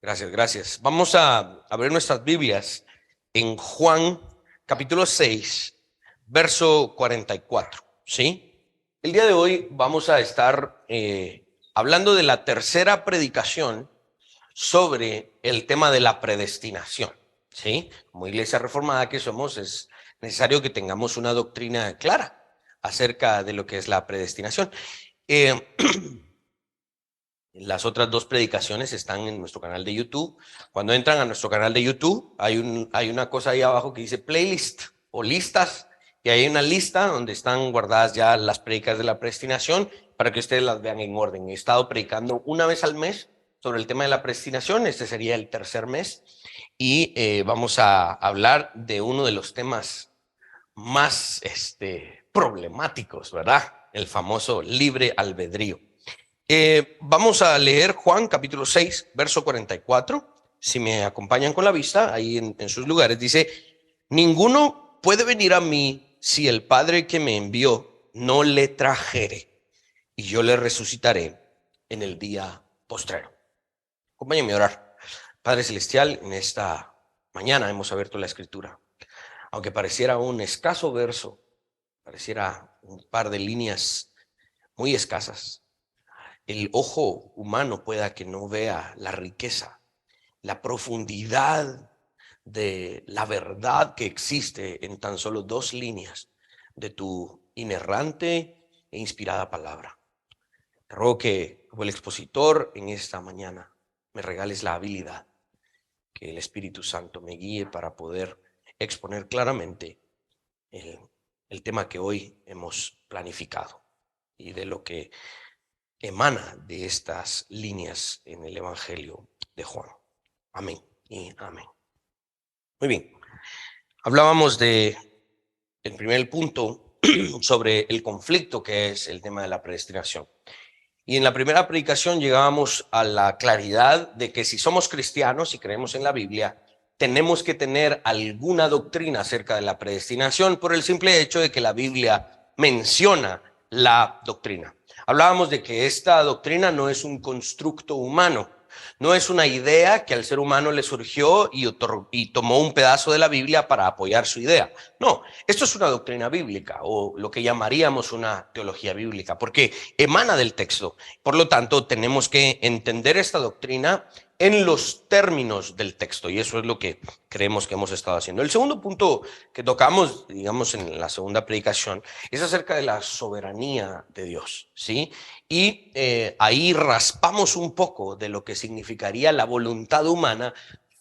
Gracias, gracias. Vamos a abrir nuestras Biblias en Juan capítulo 6, verso 44, ¿sí? El día de hoy vamos a estar hablando de la tercera predicación sobre el tema de la predestinación, ¿sí? Como iglesia reformada que somos, es necesario que tengamos una doctrina clara acerca de lo que es la predestinación. Las otras dos predicaciones están en nuestro canal de YouTube. Cuando entran a nuestro canal de YouTube, hay una cosa ahí abajo que dice playlist o listas, y hay una lista donde están guardadas ya las predicas de la predestinación para que ustedes las vean en orden. He estado predicando una vez al mes sobre el tema de la predestinación. Este sería el tercer mes y vamos a hablar de uno de los temas más problemáticos, ¿verdad? El famoso libre albedrío. Vamos a leer Juan capítulo 6, verso 44. Si me acompañan con la vista, ahí en sus lugares, dice: ninguno puede venir a mí si el Padre que me envió no le trajere, y yo le resucitaré en el día postrero. Acompáñenme a orar. Padre Celestial, en esta mañana hemos abierto la Escritura. Aunque pareciera un escaso verso, pareciera un par de líneas muy escasas, el ojo humano pueda que no vea la riqueza, la profundidad de la verdad que existe en tan solo dos líneas de tu inerrante e inspirada palabra. Te ruego que, como el expositor en esta mañana, me regales la habilidad, que el Espíritu Santo me guíe para poder exponer claramente el tema que hoy hemos planificado y de lo que emana de estas líneas en el Evangelio de Juan. Amén y amén. Muy bien. Hablábamos de el primer punto sobre el conflicto que es el tema de la predestinación. Y en la primera predicación llegábamos a la claridad de que si somos cristianos y creemos en la Biblia, tenemos que tener alguna doctrina acerca de la predestinación por el simple hecho de que la Biblia menciona la doctrina. Hablábamos de que esta doctrina no es un constructo humano, no es una idea que al ser humano le surgió y tomó un pedazo de la Biblia para apoyar su idea. No, esto es una doctrina bíblica o lo que llamaríamos una teología bíblica, porque emana del texto. Por lo tanto, tenemos que entender esta doctrina en los términos del texto, y eso es lo que creemos que hemos estado haciendo. El segundo punto que tocamos, digamos, en la segunda predicación, es acerca de la soberanía de Dios, ¿sí? Y ahí raspamos un poco de lo que significaría la voluntad humana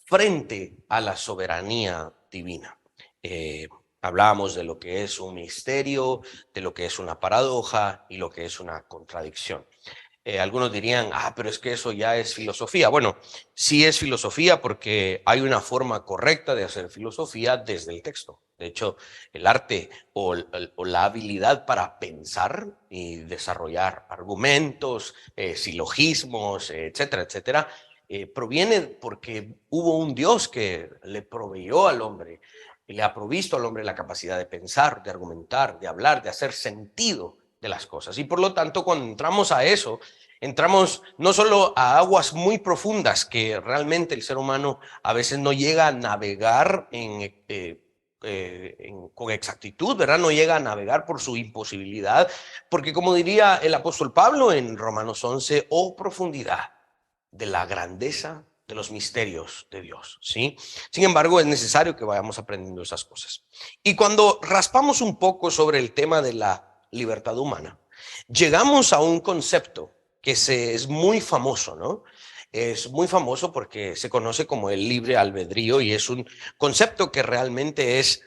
frente a la soberanía divina. Hablábamos de lo que es un misterio, de lo que es una paradoja y lo que es una contradicción. Algunos dirían, pero es que eso ya es filosofía. Bueno, sí es filosofía porque hay una forma correcta de hacer filosofía desde el texto. De hecho, el arte o la habilidad para pensar y desarrollar argumentos, silogismos, etcétera, etcétera, proviene porque hubo un Dios que le proveyó al hombre y le ha provisto al hombre la capacidad de pensar, de argumentar, de hablar, de hacer sentido de las cosas. Y por lo tanto, cuando entramos a eso, entramos no solo a aguas muy profundas que realmente el ser humano a veces no llega a navegar con exactitud, ¿verdad? No llega a navegar por su imposibilidad, porque como diría el apóstol Pablo en Romanos 11, oh profundidad de la grandeza de los misterios de Dios, ¿sí? Sin embargo, es necesario que vayamos aprendiendo esas cosas. Y cuando raspamos un poco sobre el tema de la libertad humana, llegamos a un concepto que es muy famoso, ¿no? Es muy famoso porque se conoce como el libre albedrío y es un concepto que realmente es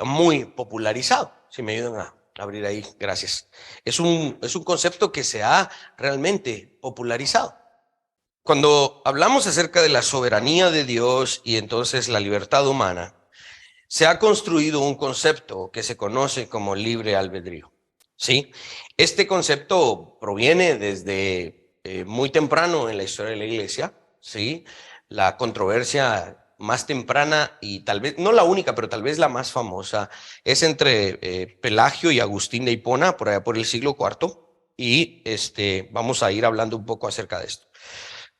muy popularizado. Si me ayudan a abrir ahí, gracias. Es un concepto que se ha realmente popularizado. Cuando hablamos acerca de la soberanía de Dios y entonces la libertad humana, se ha construido un concepto que se conoce como libre albedrío, ¿sí? Este concepto proviene desde muy temprano en la historia de la iglesia, ¿sí? La controversia más temprana y tal vez, no la única, pero tal vez la más famosa, es entre Pelagio y Agustín de Hipona, por allá por el siglo IV, y vamos a ir hablando un poco acerca de esto.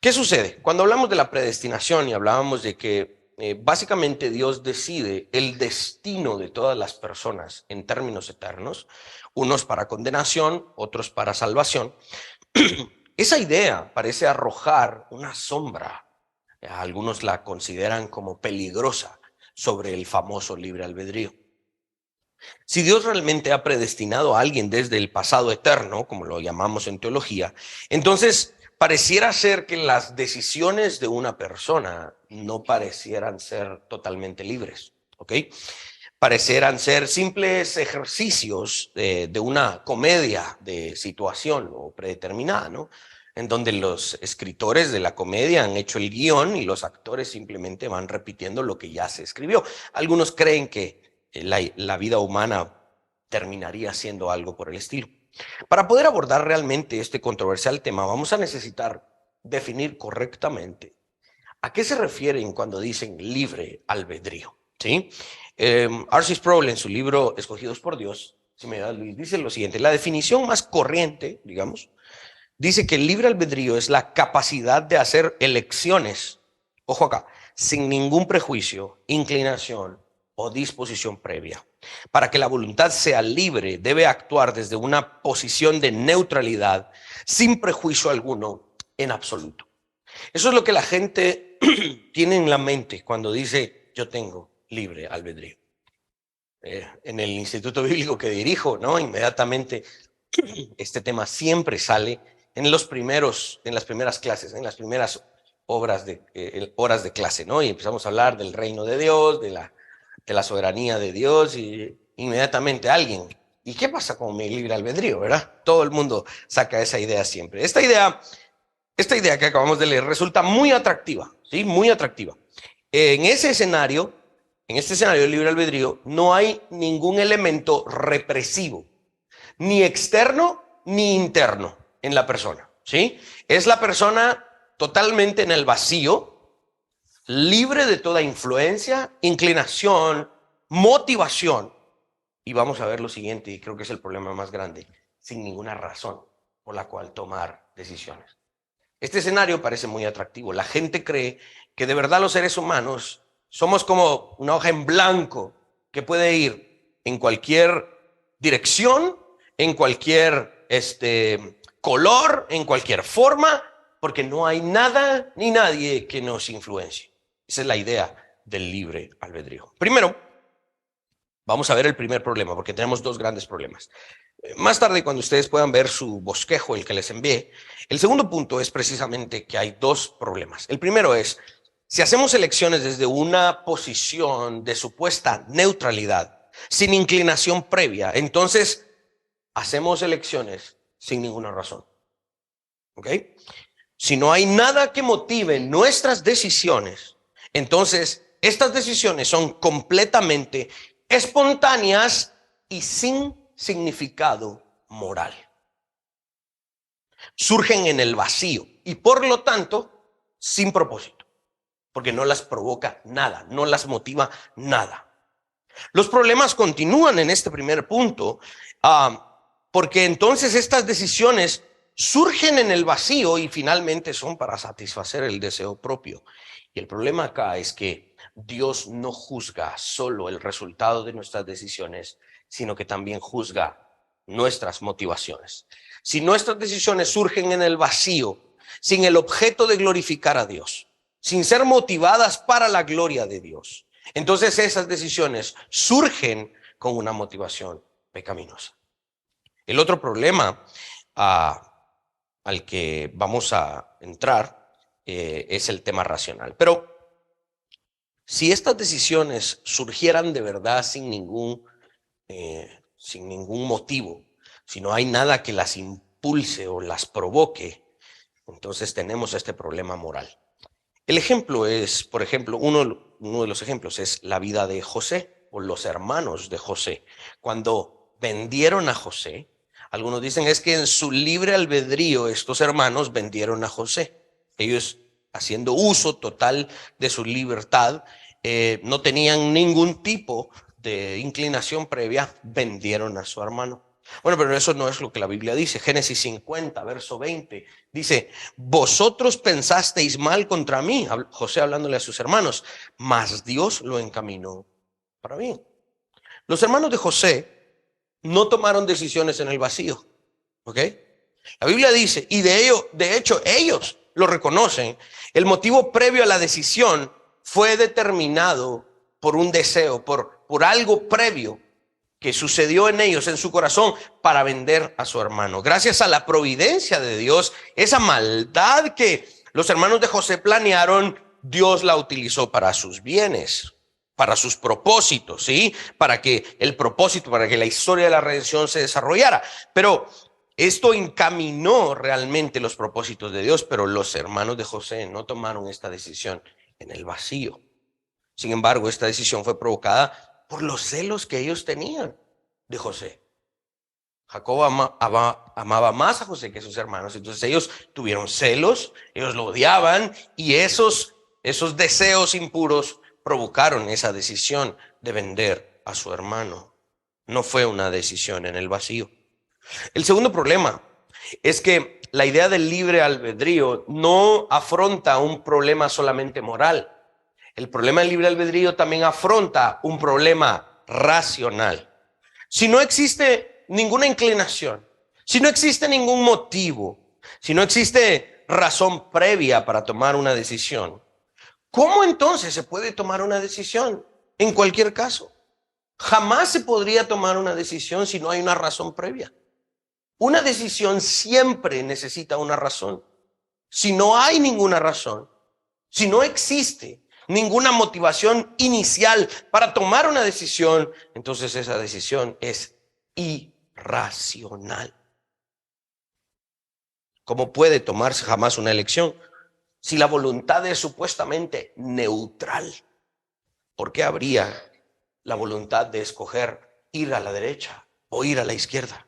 ¿Qué sucede? Cuando hablamos de la predestinación y hablábamos de que básicamente Dios decide el destino de todas las personas en términos eternos, unos para condenación, otros para salvación, esa idea parece arrojar una sombra. Algunos la consideran como peligrosa sobre el famoso libre albedrío. Si Dios realmente ha predestinado a alguien desde el pasado eterno, como lo llamamos en teología, entonces pareciera ser que las decisiones de una persona no parecieran ser totalmente libres, ¿ok? Parecieran ser simples ejercicios de una comedia de situación o predeterminada, ¿no? En donde los escritores de la comedia han hecho el guión y los actores simplemente van repitiendo lo que ya se escribió. Algunos creen que la vida humana terminaría siendo algo por el estilo. Para poder abordar realmente este controversial tema, vamos a necesitar definir correctamente a qué se refieren cuando dicen libre albedrío, ¿sí? R.C. Sproul, en su libro Escogidos por Dios, si me da Luis, dice lo siguiente: la definición más corriente, digamos, dice que el libre albedrío es la capacidad de hacer elecciones, ojo acá, sin ningún prejuicio, inclinación o disposición previa. Para que la voluntad sea libre, debe actuar desde una posición de neutralidad, sin prejuicio alguno en absoluto. Eso es lo que la gente tiene en la mente cuando dice yo tengo libre albedrío. En el instituto bíblico que dirijo, ¿no? Inmediatamente este tema siempre sale en las primeras clases, en las primeras horas de clase, ¿no? Y empezamos a hablar del reino de Dios, de la soberanía de Dios, y inmediatamente alguien, ¿y qué pasa con mi libre albedrío, verdad? Todo el mundo saca esa idea siempre. Esta idea que acabamos de leer resulta muy atractiva, ¿sí? Muy atractiva. En ese escenario, en este escenario del libre albedrío, no hay ningún elemento represivo, ni externo ni interno en la persona, ¿sí? Es la persona totalmente en el vacío, libre de toda influencia, inclinación, motivación. Y vamos a ver lo siguiente, y creo que es el problema más grande: sin ninguna razón por la cual tomar decisiones. Este escenario parece muy atractivo. La gente cree que de verdad los seres humanos somos como una hoja en blanco que puede ir en cualquier dirección, en cualquier color, en cualquier forma, porque no hay nada ni nadie que nos influencie. Esa es la idea del libre albedrío. Primero, vamos a ver el primer problema, porque tenemos dos grandes problemas. Más tarde, cuando ustedes puedan ver su bosquejo, el que les envié, el segundo punto es precisamente que hay dos problemas. El primero es, si hacemos elecciones desde una posición de supuesta neutralidad, sin inclinación previa, entonces hacemos elecciones sin ninguna razón. ¿Ok? Si no hay nada que motive nuestras decisiones, entonces estas decisiones son completamente espontáneas y sin significado moral. Surgen en el vacío y por lo tanto sin propósito, porque no las provoca nada, no las motiva nada. Los problemas continúan en este primer punto, porque entonces estas decisiones surgen en el vacío y finalmente son para satisfacer el deseo propio. Y el problema acá es que Dios no juzga solo el resultado de nuestras decisiones, sino que también juzga nuestras motivaciones. Si nuestras decisiones surgen en el vacío, sin el objeto de glorificar a Dios, sin ser motivadas para la gloria de Dios, entonces esas decisiones surgen con una motivación pecaminosa. El otro problema al que vamos a entrar es el tema racional. Pero si estas decisiones surgieran de verdad sin ningún motivo, si no hay nada que las impulse o las provoque, entonces tenemos este problema moral. El ejemplo es, por ejemplo, uno de los ejemplos es la vida de José o los hermanos de José. Cuando vendieron a José, algunos dicen es que en su libre albedrío estos hermanos vendieron a José. Ellos, haciendo uso total de su libertad, no tenían ningún tipo de inclinación previa, vendieron a su hermano. Bueno, pero eso no es lo que la Biblia dice. Génesis 50, verso 20, dice: vosotros pensasteis mal contra mí, José hablándole a sus hermanos, mas Dios lo encaminó para bien. Los hermanos de José no tomaron decisiones en el vacío, ¿ok? La Biblia dice, y de hecho ellos lo reconocen, el motivo previo a la decisión fue determinado por un deseo, por algo previo que sucedió en ellos, en su corazón, para vender a su hermano. Gracias a la providencia de Dios, esa maldad que los hermanos de José planearon, Dios la utilizó para sus bienes, para sus propósitos, ¿sí? Para que el propósito, para que la historia de la redención se desarrollara. Pero esto encaminó realmente los propósitos de Dios, pero los hermanos de José no tomaron esta decisión en el vacío. Sin embargo, esta decisión fue provocada por los celos que ellos tenían de José. Jacob amaba más a José que a sus hermanos, entonces ellos tuvieron celos, ellos lo odiaban, y esos deseos impuros provocaron esa decisión de vender a su hermano. No fue una decisión en el vacío. El segundo problema es que la idea del libre albedrío no afronta un problema solamente moral. El problema del libre albedrío también afronta un problema racional. Si no existe ninguna inclinación, si no existe ningún motivo, si no existe razón previa para tomar una decisión, ¿cómo entonces se puede tomar una decisión en cualquier caso? Jamás se podría tomar una decisión si no hay una razón previa. Una decisión siempre necesita una razón. Si no hay ninguna razón, si no existe ninguna motivación inicial para tomar una decisión, entonces esa decisión es irracional. ¿Cómo puede tomarse jamás una elección si la voluntad es supuestamente neutral? ¿Por qué habría la voluntad de escoger ir a la derecha o ir a la izquierda?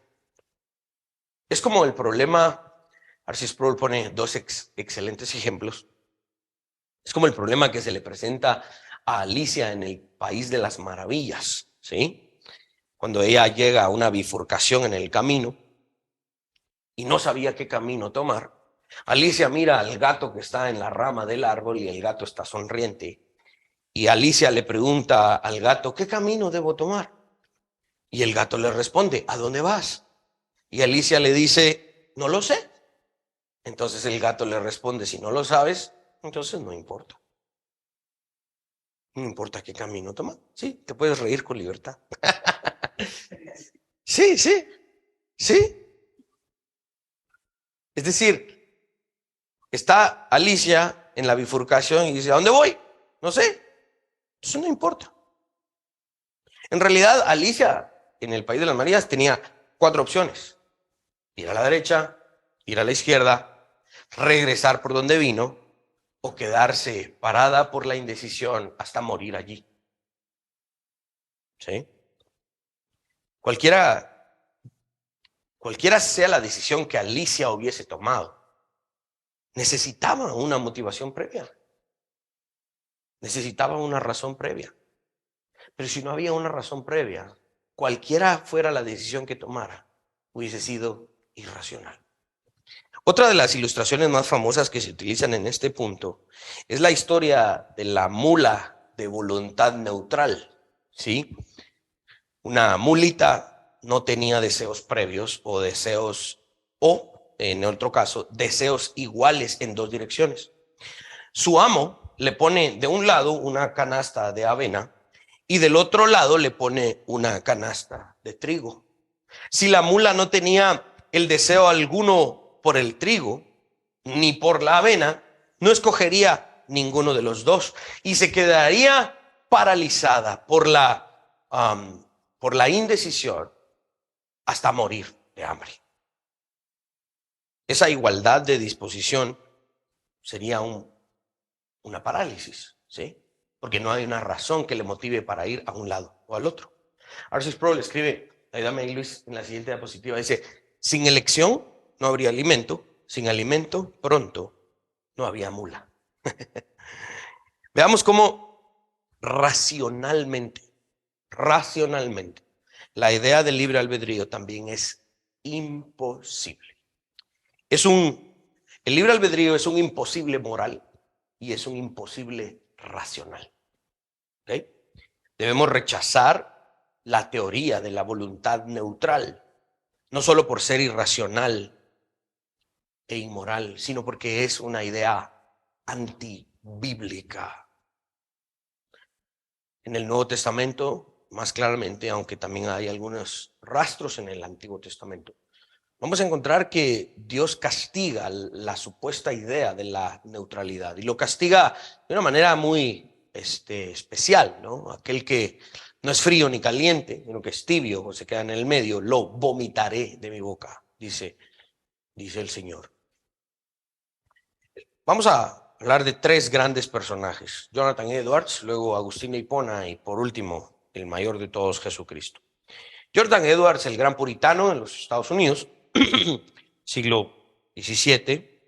Es como el problema, R.C. Sproul pone dos excelentes ejemplos. Es como el problema que se le presenta a Alicia en el País de las Maravillas, ¿sí? Cuando ella llega a una bifurcación en el camino y no sabía qué camino tomar, Alicia mira al gato que está en la rama del árbol y el gato está sonriente. Y Alicia le pregunta al gato, ¿qué camino debo tomar? Y el gato le responde, ¿a dónde vas? Y Alicia le dice, no lo sé. Entonces el gato le responde, si no lo sabes, entonces no importa. No importa qué camino tomar. Sí, te puedes reír con libertad. Sí, sí, sí. Es decir, está Alicia en la bifurcación y dice, ¿a dónde voy? No sé. Eso no importa. En realidad, Alicia en el País de las Maravillas tenía 4 opciones. Ir a la derecha, ir a la izquierda, regresar por donde vino o quedarse parada por la indecisión hasta morir allí. ¿Sí? Cualquiera sea la decisión que Alicia hubiese tomado, necesitaba una motivación previa. Necesitaba una razón previa. Pero si no había una razón previa, cualquiera fuera la decisión que tomara, hubiese sido irracional. Otra de las ilustraciones más famosas que se utilizan en este punto es la historia de la mula de voluntad neutral, ¿sí? Una mulita no tenía deseos previos o, en otro caso, deseos iguales en 2 direcciones. Su amo le pone de un lado una canasta de avena y del otro lado le pone una canasta de trigo. Si la mula no tenía el deseo alguno por el trigo ni por la avena, no escogería ninguno de los dos y se quedaría paralizada por la indecisión hasta morir de hambre. Esa igualdad de disposición sería una parálisis, ¿sí? Porque no hay una razón que le motive para ir a un lado o al otro. R.C. Sproul escribe, ayúdame ahí Luis, en la siguiente diapositiva, dice, sin elección no habría alimento, sin alimento pronto no había mula. Veamos cómo racionalmente, la idea del libre albedrío también es imposible. El libre albedrío es un imposible moral y es un imposible racional. ¿Okay? Debemos rechazar la teoría de la voluntad neutral, no solo por ser irracional e inmoral, sino porque es una idea antibíblica. En el Nuevo Testamento, más claramente, aunque también hay algunos rastros en el Antiguo Testamento, vamos a encontrar que Dios castiga la supuesta idea de la neutralidad y lo castiga de una manera muy especial, ¿no? Aquel que no es frío ni caliente, sino que es tibio o se queda en el medio, lo vomitaré de mi boca, dice el Señor. Vamos a hablar de tres grandes personajes: Jonathan Edwards, luego Agustín de Hipona y por último, el mayor de todos, Jesucristo. Jonathan Edwards, el gran puritano en los Estados Unidos, siglo XVII,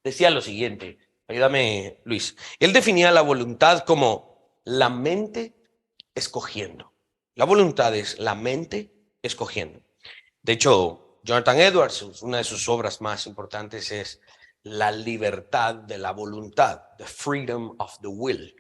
decía lo siguiente. Ayúdame, Luis. Él definía la voluntad como la mente escogiendo. La voluntad es la mente escogiendo. De hecho, Jonathan Edwards, una de sus obras más importantes es La libertad de la voluntad, The Freedom of the Will.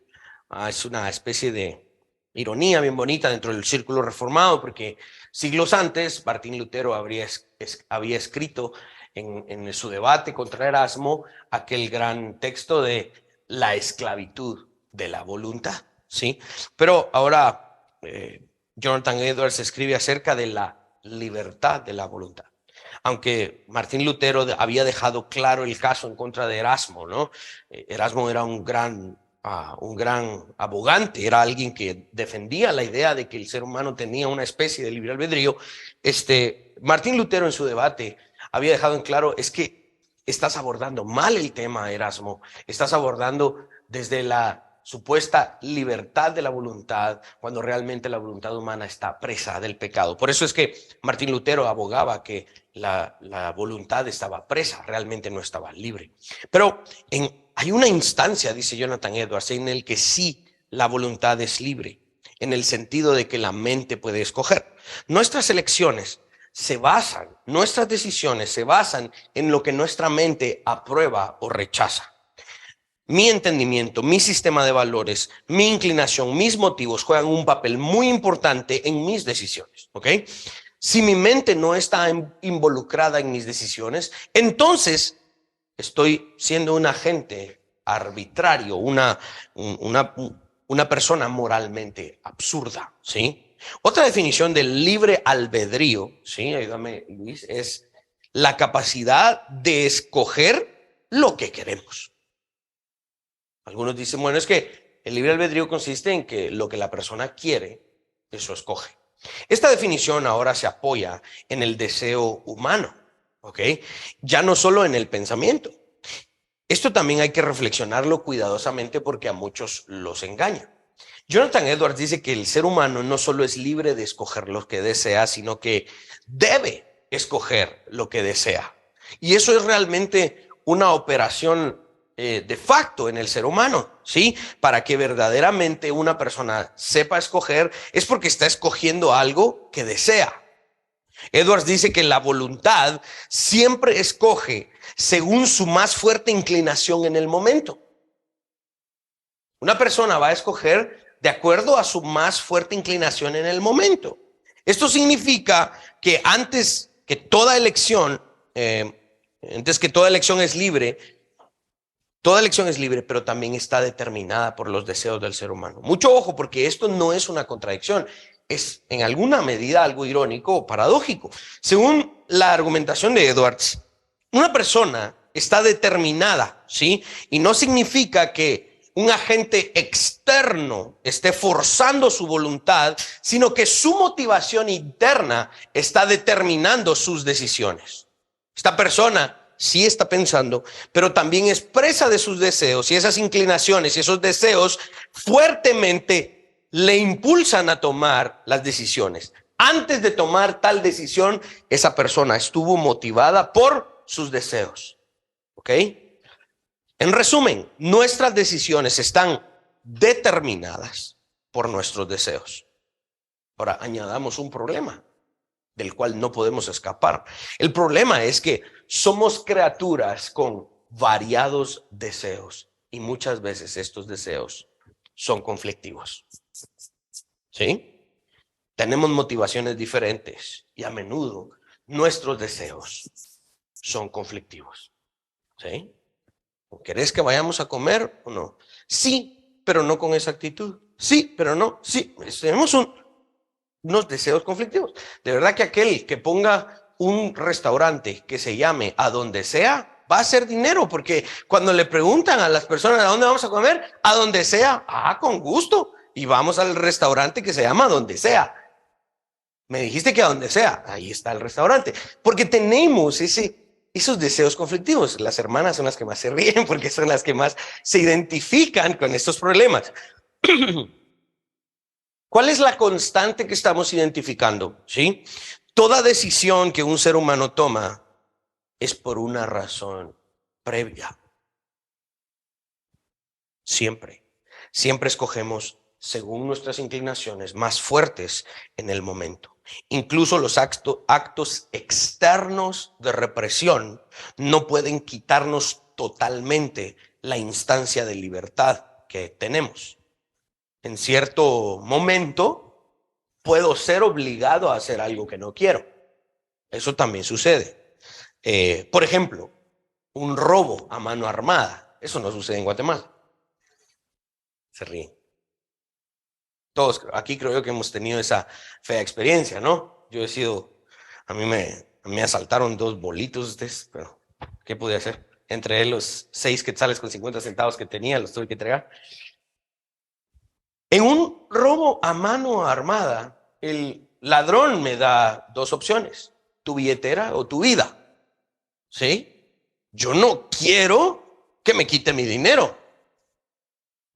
Es una especie de ironía bien bonita dentro del círculo reformado, porque siglos antes Martín Lutero había escrito en su debate contra Erasmo aquel gran texto de la esclavitud de la voluntad, ¿sí? Pero ahora Jonathan Edwards escribe acerca de la libertad de la voluntad. Aunque Martín Lutero había dejado claro el caso en contra de Erasmo, ¿no? Erasmo era un gran abogante, era alguien que defendía la idea de que el ser humano tenía una especie de libre albedrío. Martín Lutero en su debate había dejado en claro, es que estás abordando mal el tema, Erasmo, estás abordando desde la supuesta libertad de la voluntad, cuando realmente la voluntad humana está presa del pecado. Por eso es que Martín Lutero abogaba que la voluntad estaba presa, realmente no estaba libre. Pero hay una instancia, dice Jonathan Edwards, en el que sí la voluntad es libre, en el sentido de que la mente puede escoger. Nuestras elecciones nuestras decisiones se basan en lo que nuestra mente aprueba o rechaza. Mi entendimiento, mi sistema de valores, mi inclinación, mis motivos juegan un papel muy importante en mis decisiones, ¿ok? Si mi mente no está involucrada en mis decisiones, entonces estoy siendo un agente arbitrario, una persona moralmente absurda, ¿sí? Otra definición del libre albedrío, ¿sí? Ayúdame, Luis, es la capacidad de escoger lo que queremos. Algunos dicen, bueno, es que el libre albedrío consiste en que lo que la persona quiere, eso escoge. Esta definición ahora se apoya en el deseo humano, ¿ok? Ya no solo en el pensamiento. Esto también hay que reflexionarlo cuidadosamente porque a muchos los engaña. Jonathan Edwards dice que el ser humano no solo es libre de escoger lo que desea, sino que debe escoger lo que desea. Y eso es realmente una operación de facto en el ser humano, ¿sí? Para que verdaderamente una persona sepa escoger, es porque está escogiendo algo que desea. Edwards dice que la voluntad siempre escoge según su más fuerte inclinación en el momento. Una persona va a escoger de acuerdo a su más fuerte inclinación en el momento. Esto significa que antes que toda elección es libre, toda elección es libre, pero también está determinada por los deseos del ser humano. Mucho ojo, porque esto no es una contradicción. Es en alguna medida algo irónico o paradójico. Según la argumentación de Edwards, una persona está determinada, ¿sí? Y no significa que un agente externo esté forzando su voluntad, sino que su motivación interna está determinando sus decisiones. Esta persona sí está pensando, pero también expresa de sus deseos, y esas inclinaciones y esos deseos fuertemente le impulsan a tomar las decisiones. Antes de tomar tal decisión, esa persona estuvo motivada por sus deseos. ¿Ok? En resumen, nuestras decisiones están determinadas por nuestros deseos. Ahora, añadamos un problema del cual no podemos escapar. El problema es que somos criaturas con variados deseos y muchas veces estos deseos son conflictivos. ¿Sí? Tenemos motivaciones diferentes y a menudo nuestros deseos son conflictivos. ¿Sí? ¿Querés que vayamos a comer o no? Sí, pero no con esa actitud. Sí, pero no. Sí, tenemos unos deseos conflictivos. De verdad que aquel que ponga un restaurante que se llame A Donde Sea, va a hacer dinero, porque cuando le preguntan a las personas a dónde vamos a comer, a donde sea, con gusto, y vamos al restaurante que se llama A Donde Sea. Me dijiste que a donde sea, ahí está el restaurante, porque tenemos esos deseos conflictivos. Las hermanas son las que más se ríen porque son las que más se identifican con estos problemas. ¿Cuál es la constante que estamos identificando? ¿Sí? Toda decisión que un ser humano toma es por una razón previa. Siempre. Siempre escogemos según nuestras inclinaciones más fuertes en el momento. Incluso los actos externos de represión no pueden quitarnos totalmente la instancia de libertad que tenemos. En cierto momento puedo ser obligado a hacer algo que no quiero. Eso también sucede. Por ejemplo, un robo a mano armada. Eso no sucede en Guatemala. Se ríen. Todos aquí creo yo que hemos tenido esa fea experiencia, ¿no? A mí me asaltaron 2 bolitos, pero ¿qué pude hacer? Entre los 6 quetzales con 50 centavos que tenía, los tuve que entregar. En un robo a mano armada, el ladrón me da 2 opciones: tu billetera o tu vida. ¿Sí? Yo no quiero que me quite mi dinero,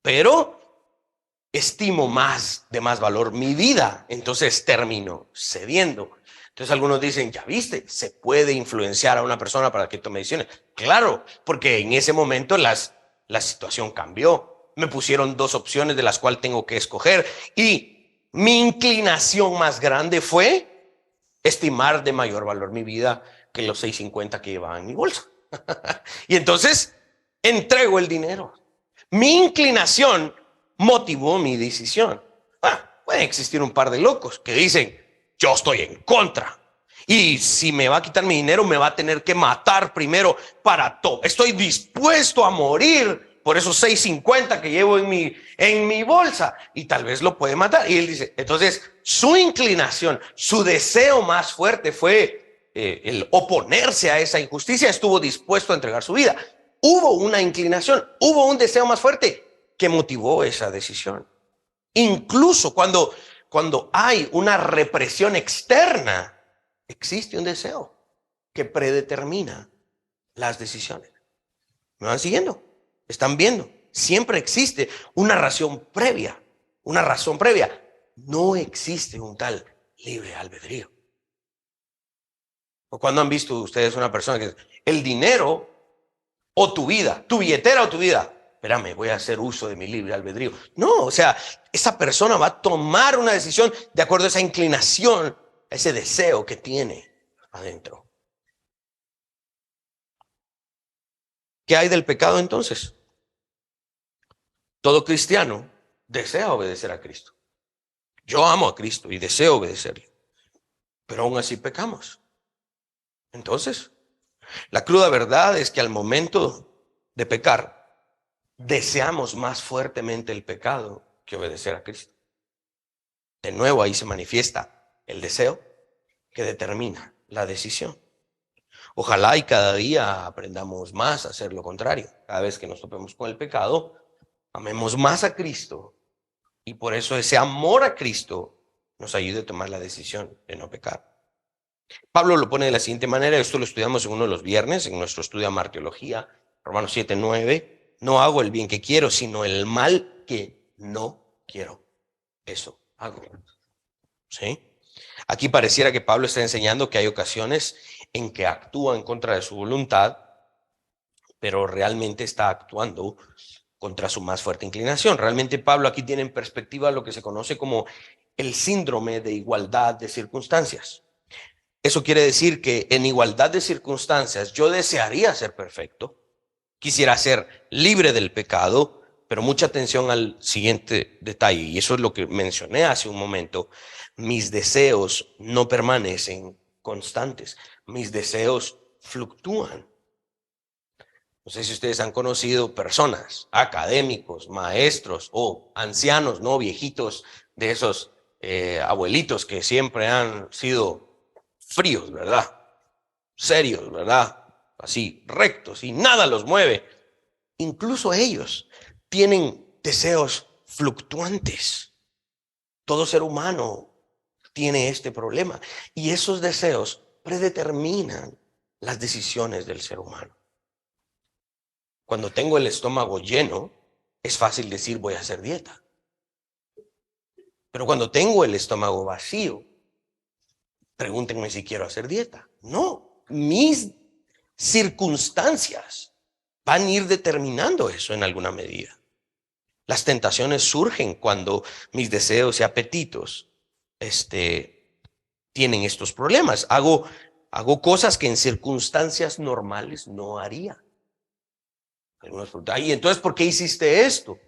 pero estimo de más valor mi vida, entonces termino cediendo. Entonces algunos dicen, ya viste, se puede influenciar a una persona para que tome decisiones. Claro, porque en ese momento la situación cambió. Me pusieron 2 opciones de las cuales tengo que escoger y mi inclinación más grande fue estimar de mayor valor mi vida que los 6.50 que llevaba en mi bolsa. Y entonces entrego el dinero. Mi inclinación motivó mi decisión. Pueden existir un par de locos que dicen, yo estoy en contra. Y si me va a quitar mi dinero, me va a tener que matar primero para todo. Estoy dispuesto a morir por esos 6.50 que llevo en mi bolsa. Y tal vez lo puede matar. Y él dice, entonces su inclinación, su deseo más fuerte fue el oponerse a esa injusticia. Estuvo dispuesto a entregar su vida. Hubo una inclinación, hubo un deseo más fuerte que motivó esa decisión. Incluso cuando hay una represión externa, existe un deseo que predetermina las decisiones. ¿Me van siguiendo? ¿Están viendo? Siempre existe una razón previa. Una razón previa. No existe un tal libre albedrío. ¿O cuando han visto ustedes una persona que el dinero o tu vida, tu billetera o tu vida? Espérame, voy a hacer uso de mi libre albedrío. No, o sea, esa persona va a tomar una decisión de acuerdo a esa inclinación, a ese deseo que tiene adentro. ¿Qué hay del pecado entonces? Todo cristiano desea obedecer a Cristo. Yo amo a Cristo y deseo obedecerle, pero aún así pecamos. Entonces, la cruda verdad es que al momento de pecar, deseamos más fuertemente el pecado que obedecer a Cristo. De nuevo ahí se manifiesta el deseo que determina la decisión. Ojalá y cada día aprendamos más a hacer lo contrario. Cada vez que nos topemos con el pecado, amemos más a Cristo y por eso ese amor a Cristo nos ayude a tomar la decisión de no pecar. Pablo lo pone de la siguiente manera, esto lo estudiamos en uno de los viernes, en nuestro estudio de martiología, Romanos 7:9, no hago el bien que quiero, sino el mal que no quiero. Eso hago. ¿Sí? Aquí pareciera que Pablo está enseñando que hay ocasiones en que actúa en contra de su voluntad, pero realmente está actuando contra su más fuerte inclinación. Realmente Pablo aquí tiene en perspectiva lo que se conoce como el síndrome de igualdad de circunstancias. Eso quiere decir que en igualdad de circunstancias yo desearía ser perfecto, quisiera ser libre del pecado, pero mucha atención al siguiente detalle, y eso es lo que mencioné hace un momento. Mis deseos no permanecen constantes, mis deseos fluctúan. No sé si ustedes han conocido personas, académicos, maestros o ancianos, no viejitos, de esos abuelitos que siempre han sido fríos, ¿verdad? Serios, ¿verdad? Así, rectos, y nada los mueve. Incluso ellos tienen deseos fluctuantes. Todo ser humano tiene este problema, y esos deseos predeterminan las decisiones del ser humano. Cuando tengo el estómago lleno, es fácil decir voy a hacer dieta. Pero cuando tengo el estómago vacío, pregúntenme si quiero hacer dieta. No, mis circunstancias van a ir determinando eso en alguna medida. Las tentaciones surgen cuando mis deseos y apetitos tienen estos problemas. Hago cosas que en circunstancias normales no haría. Y entonces, ¿por qué hiciste esto?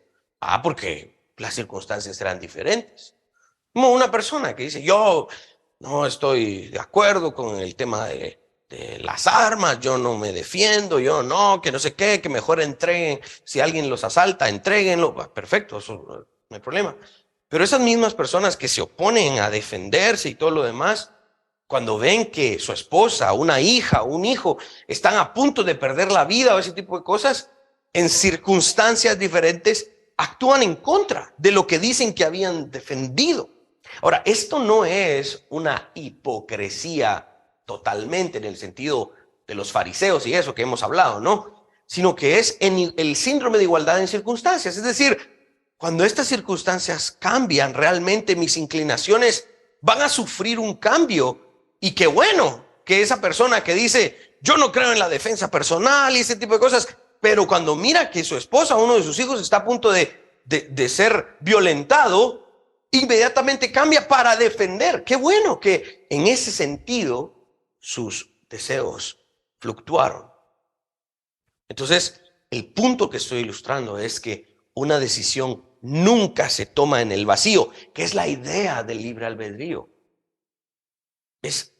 Porque las circunstancias eran diferentes. Como una persona que dice, yo no estoy de acuerdo con el tema de las armas, yo no me defiendo, yo no, que no sé qué, que mejor entreguen, si alguien los asalta, entréguenlo. Perfecto, eso no hay problema. Pero esas mismas personas que se oponen a defenderse y todo lo demás, cuando ven que su esposa, una hija, un hijo están a punto de perder la vida o ese tipo de cosas, en circunstancias diferentes actúan en contra de lo que dicen que habían defendido. Ahora, esto no es una hipocresía totalmente en el sentido de los fariseos y eso que hemos hablado, ¿no? Sino que es en el síndrome de igualdad en circunstancias. Es decir, cuando estas circunstancias cambian, realmente mis inclinaciones van a sufrir un cambio. Y qué bueno que esa persona que dice, yo no creo en la defensa personal y ese tipo de cosas, pero cuando mira que su esposa, uno de sus hijos, está a punto de ser violentado, inmediatamente cambia para defender. Qué bueno que en ese sentido sus deseos fluctuaron. Entonces, el punto que estoy ilustrando es que una decisión nunca se toma en el vacío, que es la idea del libre albedrío. Es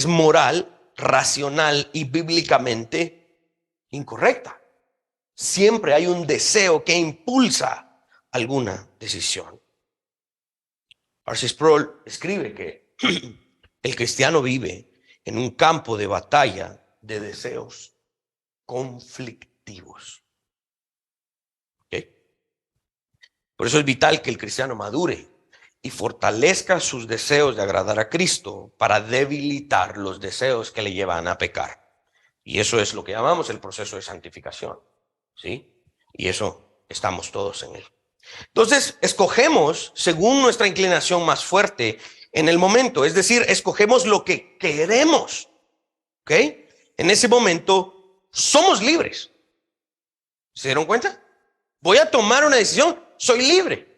moral, racional y bíblicamente incorrecta. Siempre hay un deseo que impulsa alguna decisión. R.C. Sproul escribe que el cristiano vive en un campo de batalla de deseos conflictivos. ¿Okay? Por eso es vital que el cristiano madure y fortalezca sus deseos de agradar a Cristo para debilitar los deseos que le llevan a pecar. Y eso es lo que llamamos el proceso de santificación, ¿sí? Y eso estamos todos en él. Entonces, escogemos según nuestra inclinación más fuerte en el momento, es decir, escogemos lo que queremos, ¿ok? En ese momento somos libres. ¿Se dieron cuenta? Voy a tomar una decisión, soy libre,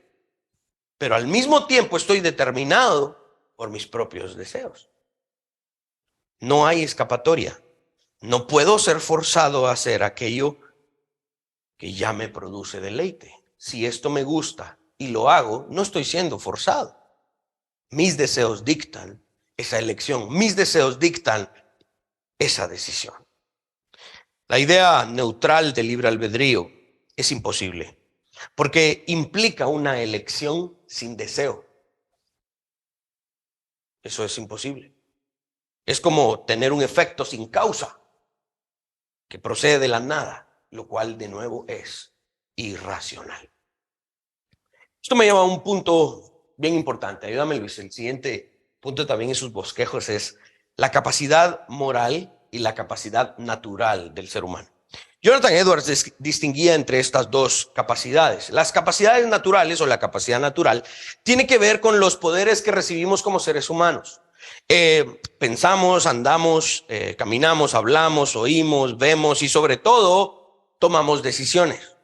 pero al mismo tiempo estoy determinado por mis propios deseos. No hay escapatoria. No puedo ser forzado a hacer aquello que ya me produce deleite. Si esto me gusta y lo hago, no estoy siendo forzado. Mis deseos dictan esa elección. Mis deseos dictan esa decisión. La idea neutral del libre albedrío es imposible, porque implica una elección sin deseo. Eso es imposible. Es como tener un efecto sin causa, que procede de la nada, lo cual de nuevo es irracional. Esto me lleva a un punto bien importante. Ayúdame, Luis. El siguiente punto también en sus bosquejos es la capacidad moral y la capacidad natural del ser humano. Jonathan Edwards distinguía entre estas dos capacidades. Las capacidades naturales o la capacidad natural tiene que ver con los poderes que recibimos como seres humanos. Pensamos, andamos, caminamos, hablamos, oímos, vemos y sobre todo tomamos decisiones.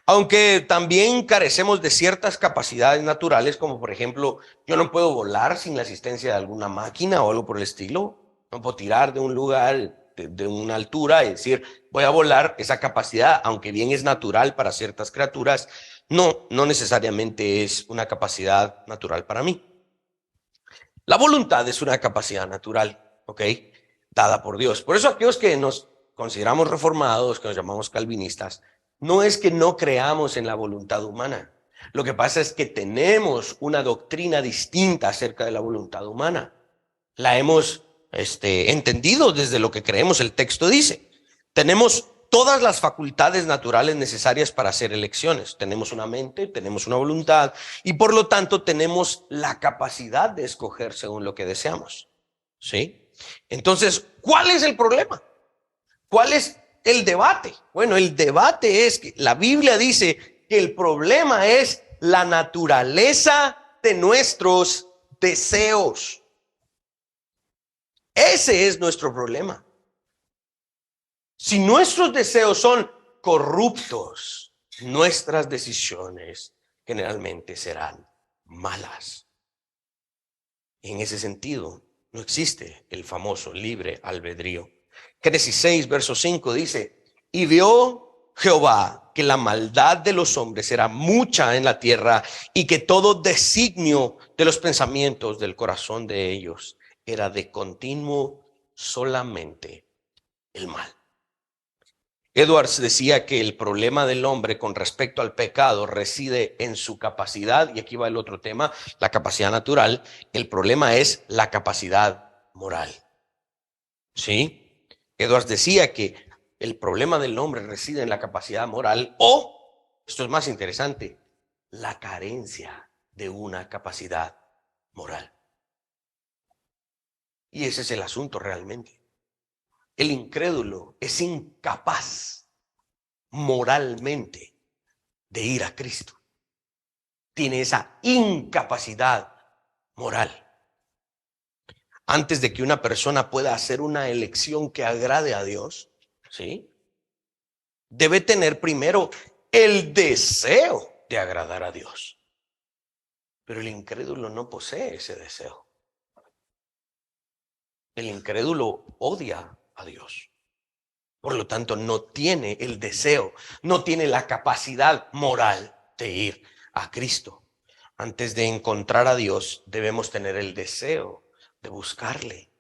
Aunque también carecemos de ciertas capacidades naturales, como por ejemplo, yo no puedo volar sin la asistencia de alguna máquina o algo por el estilo. No puedo tirar de un lugar, de una altura y decir, voy a volar. Esa capacidad, aunque bien es natural para ciertas criaturas, no necesariamente es una capacidad natural para mí. La voluntad es una capacidad natural, ¿ok? Dada por Dios. Por eso aquellos que nos consideramos reformados, que nos llamamos calvinistas, no es que no creamos en la voluntad humana. Lo que pasa es que tenemos una doctrina distinta acerca de la voluntad humana. La hemos entendido desde lo que creemos. El texto dice, tenemos todas las facultades naturales necesarias para hacer elecciones. Tenemos una mente, tenemos una voluntad y por lo tanto tenemos la capacidad de escoger según lo que deseamos. ¿Sí? Entonces, ¿cuál es el problema? ¿Cuál es el debate? Bueno, el debate es que la Biblia dice que el problema es la naturaleza de nuestros deseos. Ese es nuestro problema. Si nuestros deseos son corruptos, nuestras decisiones generalmente serán malas. En ese sentido, no existe el famoso libre albedrío. Génesis 6, verso 5 dice, y vio Jehová que la maldad de los hombres era mucha en la tierra y que todo designio de los pensamientos del corazón de ellos era de continuo solamente el mal. Edwards decía que el problema del hombre con respecto al pecado reside en su capacidad, y aquí va el otro tema, la capacidad natural. El problema es la capacidad moral. ¿Sí? Edwards decía que el problema del hombre reside en la capacidad moral o, esto es más interesante, la carencia de una capacidad moral. Y ese es el asunto realmente. El incrédulo es incapaz moralmente de ir a Cristo. Tiene esa incapacidad moral. Antes de que una persona pueda hacer una elección que agrade a Dios, ¿sí? Debe tener primero el deseo de agradar a Dios. Pero el incrédulo no posee ese deseo. El incrédulo odia a Dios. Por lo tanto, no tiene el deseo, no tiene la capacidad moral de ir a Cristo. Antes de encontrar a Dios, debemos tener el deseo de buscarle.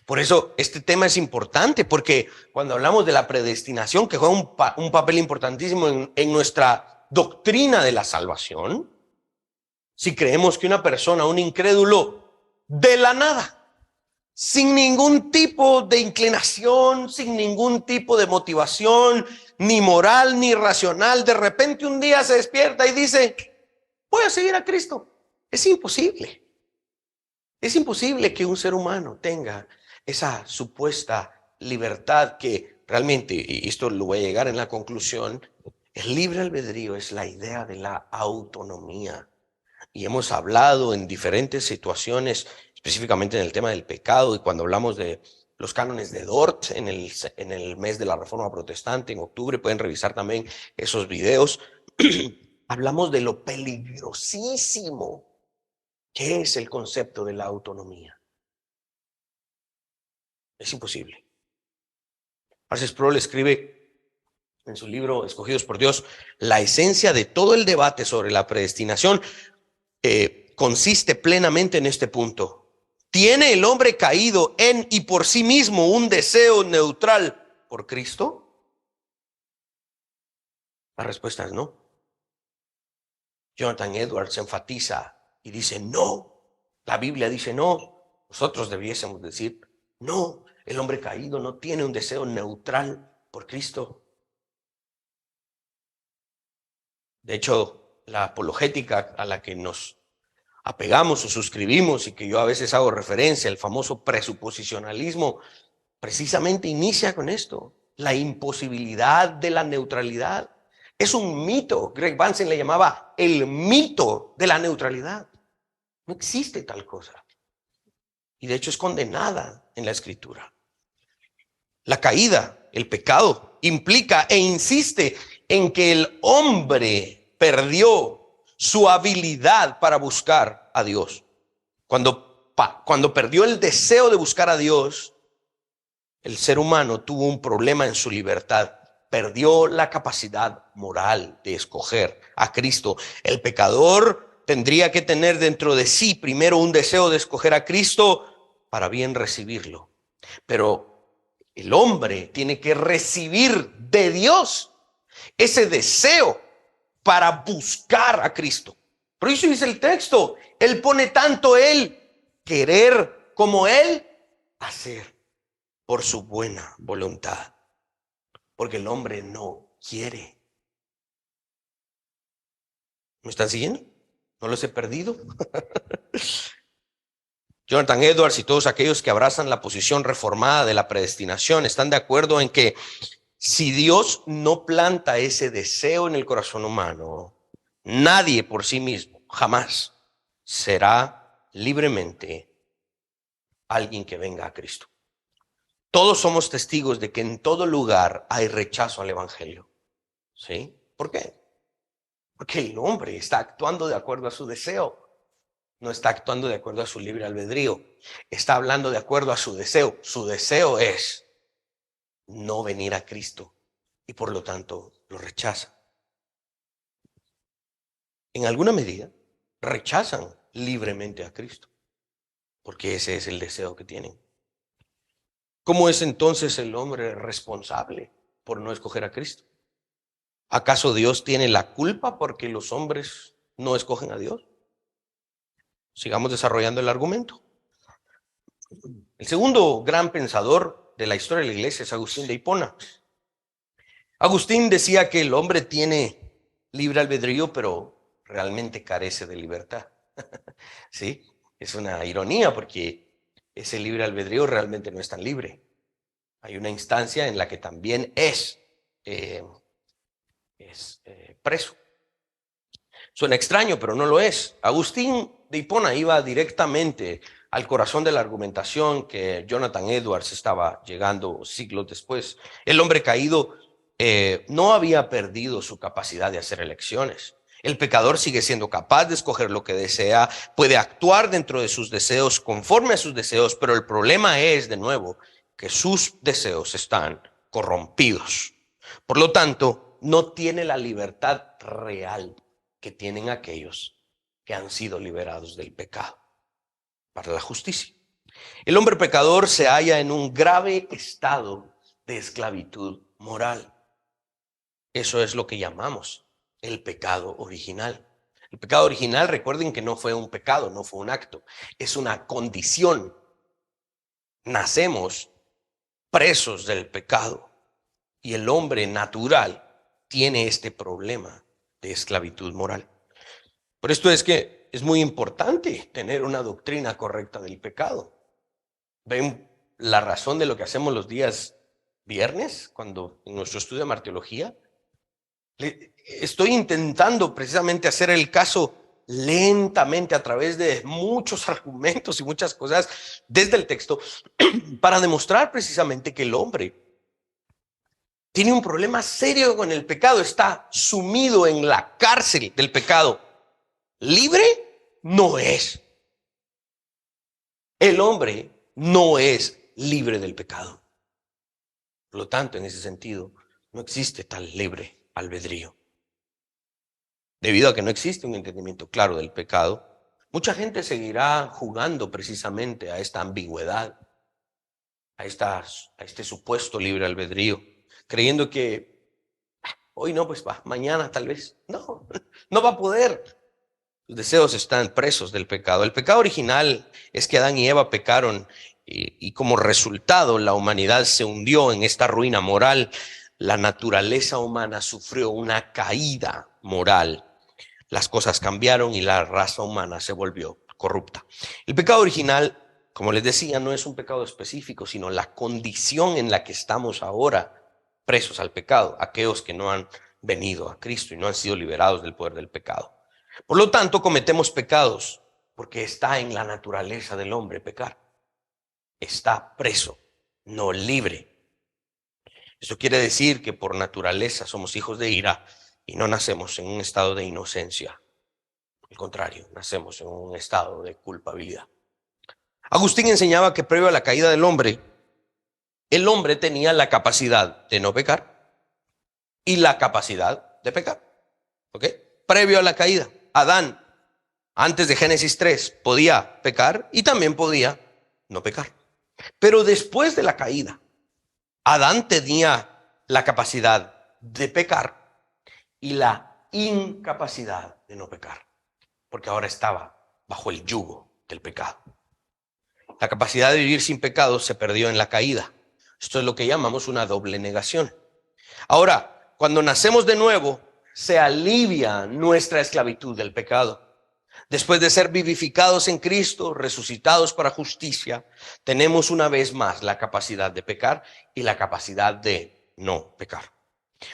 Por eso este tema es importante, porque cuando hablamos de la predestinación, que juega un papel importantísimo en nuestra doctrina de la salvación, si creemos que una persona, un incrédulo, de la nada, sin ningún tipo de inclinación, sin ningún tipo de motivación, ni moral, ni racional, de repente un día se despierta y dice, voy a seguir a Cristo. Es imposible. Es imposible que un ser humano tenga esa supuesta libertad que realmente, y esto lo voy a llegar en la conclusión, el libre albedrío es la idea de la autonomía. Y hemos hablado en diferentes situaciones, específicamente en el tema del pecado, y cuando hablamos de los cánones de Dort en el mes de la Reforma Protestante, en octubre, pueden revisar también esos videos. Hablamos de lo peligrosísimo que es el concepto de la autonomía. Es imposible. R.C. Sproul escribe en su libro Escogidos por Dios, la esencia de todo el debate sobre la predestinación consiste plenamente en este punto. ¿Tiene el hombre caído en y por sí mismo un deseo neutral por Cristo? La respuesta es no. Jonathan Edwards enfatiza y dice no. La Biblia dice no. Nosotros debiésemos decir no. El hombre caído no tiene un deseo neutral por Cristo. De hecho, la apologética a la que nos apegamos o suscribimos y que yo a veces hago referencia, el famoso presuposicionalismo, precisamente inicia con esto, la imposibilidad de la neutralidad. Es un mito. Greg Vansen le llamaba el mito de la neutralidad. No existe tal cosa. Y de hecho es condenada en la Escritura. La caída, el pecado, implica e insiste en que el hombre perdió su habilidad para buscar a Dios. Cuando perdió el deseo de buscar a Dios, el ser humano tuvo un problema en su libertad. Perdió la capacidad moral de escoger a Cristo. El pecador tendría que tener dentro de sí primero un deseo de escoger a Cristo para bien recibirlo. Pero el hombre tiene que recibir de Dios ese deseo para buscar a Cristo. Por eso dice el texto, Él pone tanto Él querer como Él hacer por su buena voluntad. Porque el hombre no quiere. ¿Me están siguiendo? ¿No los he perdido? Jonathan Edwards y todos aquellos que abrazan la posición reformada de la predestinación están de acuerdo en que si Dios no planta ese deseo en el corazón humano, nadie por sí mismo jamás será libremente alguien que venga a Cristo. Todos somos testigos de que en todo lugar hay rechazo al evangelio. ¿Sí? ¿Por qué? Porque el hombre está actuando de acuerdo a su deseo. No está actuando de acuerdo a su libre albedrío. Está hablando de acuerdo a su deseo. Su deseo es no venir a Cristo y por lo tanto lo rechaza. En alguna medida rechazan libremente a Cristo porque ese es el deseo que tienen. ¿Cómo es entonces el hombre responsable por no escoger a Cristo? ¿Acaso Dios tiene la culpa porque los hombres no escogen a Dios? Sigamos desarrollando el argumento. El segundo gran pensador de la historia de la iglesia es Agustín de Hipona. Agustín decía que el hombre tiene libre albedrío, pero realmente carece de libertad. ¿Sí? Es una ironía porque ese libre albedrío realmente no es tan libre. Hay una instancia en la que también es preso. Suena extraño, pero no lo es. Agustín de Hipona iba directamente al corazón de la argumentación que Jonathan Edwards estaba llegando siglos después. El hombre caído no había perdido su capacidad de hacer elecciones. El pecador sigue siendo capaz de escoger lo que desea, puede actuar dentro de sus deseos, conforme a sus deseos, pero el problema es, de nuevo, que sus deseos están corrompidos. Por lo tanto, no tiene la libertad real que tienen aquellos que han sido liberados del pecado para la justicia. El hombre pecador se halla en un grave estado de esclavitud moral. Eso es lo que llamamos el pecado original. El pecado original, recuerden que no fue un pecado, no fue un acto, es una condición. Nacemos presos del pecado y el hombre natural tiene este problema de esclavitud moral. Por esto es que es muy importante tener una doctrina correcta del pecado. ¿Ven la razón de lo que hacemos los días viernes cuando en nuestro estudio de martiología? Estoy intentando precisamente hacer el caso lentamente a través de muchos argumentos y muchas cosas desde el texto para demostrar precisamente que el hombre tiene un problema serio con el pecado, está sumido en la cárcel del pecado. Libre no es. El hombre no es libre del pecado. Por lo tanto, en ese sentido, no existe tal libre albedrío. Debido a que no existe un entendimiento claro del pecado, mucha gente seguirá jugando precisamente a esta ambigüedad, a este supuesto libre albedrío, creyendo que hoy no, pues va, mañana tal vez. No, no va a poder. Sus deseos están presos del pecado. El pecado original es que Adán y Eva pecaron y como resultado la humanidad se hundió en esta ruina moral. La naturaleza humana sufrió una caída moral. Las cosas cambiaron y la raza humana se volvió corrupta. El pecado original, como les decía, no es un pecado específico, sino la condición en la que estamos ahora presos al pecado, aquellos que no han venido a Cristo y no han sido liberados del poder del pecado. Por lo tanto, cometemos pecados porque está en la naturaleza del hombre pecar. Está preso, no libre. Esto quiere decir que por naturaleza somos hijos de ira y no nacemos en un estado de inocencia. Al contrario, nacemos en un estado de culpabilidad. Agustín enseñaba que previo a la caída del hombre, el hombre tenía la capacidad de no pecar y la capacidad de pecar. ¿Ok? Previo a la caída, Adán, antes de Génesis 3, podía pecar y también podía no pecar. Pero después de la caída, Adán tenía la capacidad de pecar y la incapacidad de no pecar, porque ahora estaba bajo el yugo del pecado. La capacidad de vivir sin pecado se perdió en la caída. Esto es lo que llamamos una doble negación. Ahora, cuando nacemos de nuevo, se alivia nuestra esclavitud del pecado. Después de ser vivificados en Cristo, resucitados para justicia, tenemos una vez más la capacidad de pecar y la capacidad de no pecar.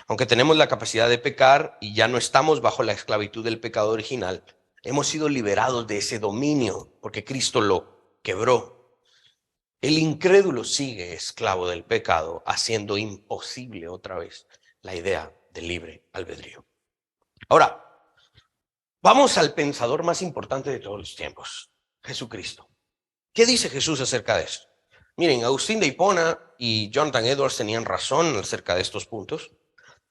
Aunque tenemos la capacidad de pecar y ya no estamos bajo la esclavitud del pecado original, hemos sido liberados de ese dominio porque Cristo lo quebró. El incrédulo sigue esclavo del pecado, haciendo imposible otra vez la idea del libre albedrío. Ahora, vamos al pensador más importante de todos los tiempos, Jesucristo. ¿Qué dice Jesús acerca de eso? Miren, Agustín de Hipona y Jonathan Edwards tenían razón acerca de estos puntos,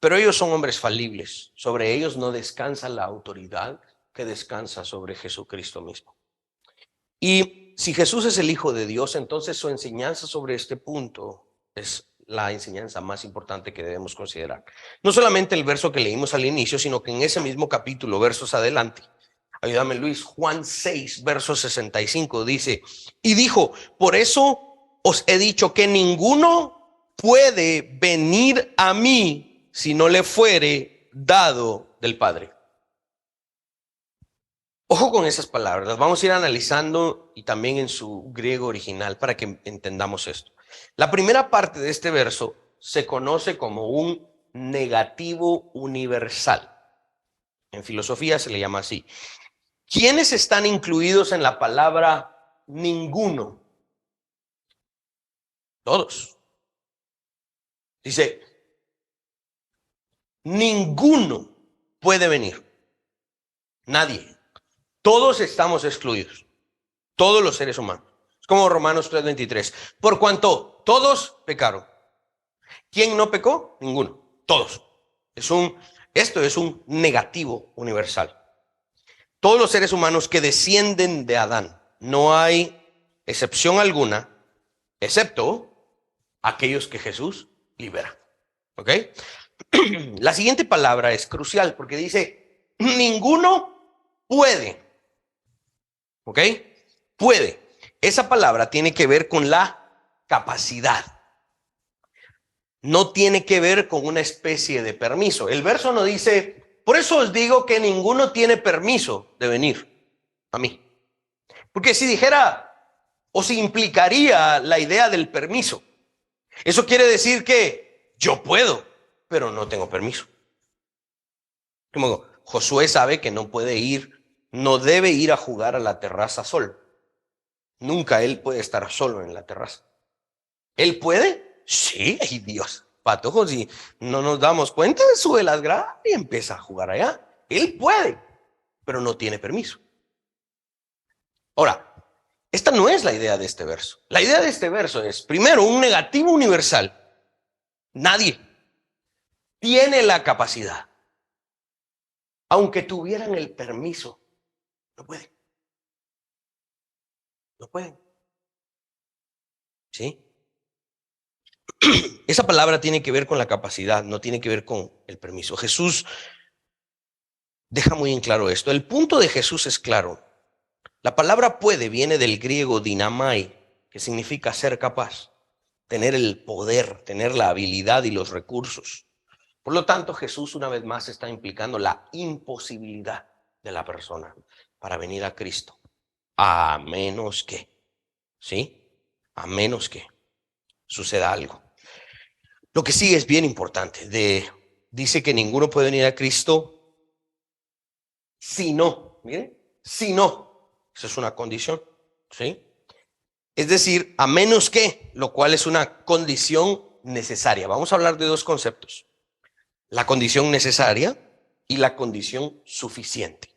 pero ellos son hombres falibles. Sobre ellos no descansa la autoridad que descansa sobre Jesucristo mismo. Y si Jesús es el Hijo de Dios, entonces su enseñanza sobre este punto es la enseñanza más importante que debemos considerar. No solamente el verso que leímos al inicio, sino que en ese mismo capítulo, versos adelante, ayúdame Luis, Juan 6, verso 65, dice, y dijo, por eso os he dicho que ninguno puede venir a mí si no le fuere dado del Padre. Ojo con esas palabras, las vamos a ir analizando y también en su griego original para que entendamos esto. La primera parte de este verso se conoce como un negativo universal. En filosofía se le llama así. ¿Quiénes están incluidos en la palabra ninguno? Todos. Dice, ninguno puede venir. Nadie. Todos estamos excluidos. Todos los seres humanos. Es como Romanos 3:23. Por cuanto todos pecaron. ¿Quién no pecó? Ninguno. Todos. Esto es un negativo universal. Todos los seres humanos que descienden de Adán. No hay excepción alguna, excepto aquellos que Jesús libera. ¿Ok? La siguiente palabra es crucial porque dice, ninguno puede. ¿Ok? Puede. Esa palabra tiene que ver con la capacidad. No tiene que ver con una especie de permiso. El verso no dice, por eso os digo que ninguno tiene permiso de venir a mí. Porque si dijera, o si implicaría la idea del permiso, eso quiere decir que yo puedo, pero no tengo permiso. Como Josué sabe que no puede ir, no debe ir a jugar a la terraza solo. Nunca él puede estar solo en la terraza. ¿Él puede? Sí, ay Dios. Patojos, si no nos damos cuenta, sube las gradas y empieza a jugar allá. Él puede, pero no tiene permiso. Ahora, esta no es la idea de este verso. La idea de este verso es, primero, un negativo universal. Nadie tiene la capacidad. Aunque tuvieran el permiso, no pueden. No pueden. ¿Sí? Esa palabra tiene que ver con la capacidad, no tiene que ver con el permiso. Jesús deja muy en claro esto. El punto de Jesús es claro. La palabra puede viene del griego dinamai, que significa ser capaz, tener el poder, tener la habilidad y los recursos. Por lo tanto, Jesús una vez más está implicando la imposibilidad de la persona para venir a Cristo. A menos que, ¿sí? A menos que suceda algo. Lo que sí es bien importante, dice que ninguno puede venir a Cristo si no, miren, si no, esa es una condición, ¿sí? Es decir, a menos que, lo cual es una condición necesaria. Vamos a hablar de dos conceptos: la condición necesaria y la condición suficiente.